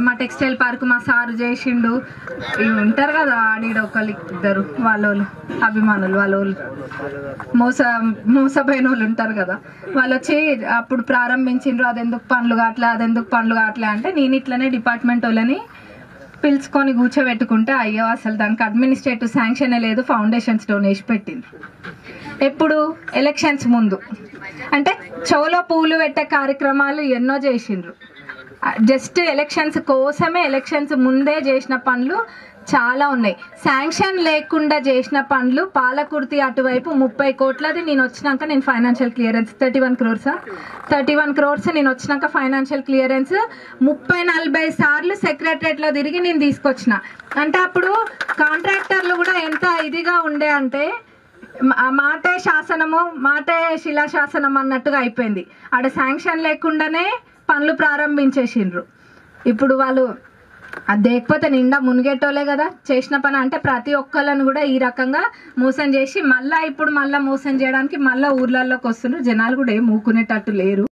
మా textile park మా sir చేసిండు, ఉంటారు కదా ఆడిడ ఒకళ్ళు ఇద్దరు వాళ్ళోళ్ళు అభిమానులు, వాళ్ళోళ్ళు మోసపోయిన వాళ్ళు ఉంటారు కదా, వాళ్ళు వచ్చి అప్పుడు ప్రారంభించిండ్రు అదెందుకు పనులు కావట్లే అంటే నేను ఇట్లనే డిపార్ట్మెంట్ వాళ్ళని పిలుచుకొని కూర్చోబెట్టుకుంటే అయ్యో అసలు దానికి అడ్మినిస్ట్రేటివ్ శాంక్షన్ లేదు, ఫౌండేషన్ స్టోన్ వేసి పెట్టిండ్రు. ఎప్పుడు ఎలక్షన్స్ ముందు అంటే చెవులో పూలు పెట్టే కార్యక్రమాలు ఎన్నో చేసిండ్రు. జస్ట్ ఎలక్షన్స్ కోసమే ఎలక్షన్స్ ముందే చేసిన పనులు చాలా ఉన్నాయి. శాంక్షన్ లేకుండా చేసిన పనులు పాలకుర్తి అటువైపు 30 కోట్లది నేను వచ్చినాక నేను ఫైనాన్షియల్ క్లియరెన్స్ 31 crores నేను వచ్చినాక ఫైనాన్షియల్ క్లియరెన్స్ 30-40 సార్లు సెక్రటరేట్లో తిరిగి నేను తీసుకొచ్చిన. అంటే అప్పుడు కాంట్రాక్టర్లు కూడా ఎంత ఇదిగా ఉండే అంటే మాటే శాసనము మాటే శిలాశాసనం అన్నట్టుగా అయిపోయింది. ఆడ శాంక్షన్ లేకుండానే పనులు ప్రారంభించేసిండ్రు. ఇప్పుడు వాళ్ళు అది లేకపోతే నిండా మునిగేటోలే కదా చేసిన పని. అంటే ప్రతి ఒక్కళ్ళని కూడా ఈ రకంగా మోసం చేసి మళ్ళీ మోసం చేయడానికి మళ్ళీ ఊర్లలోకి వస్తున్నారు. జనాలు కూడా ఏం ఊకునేటట్టు లేరు.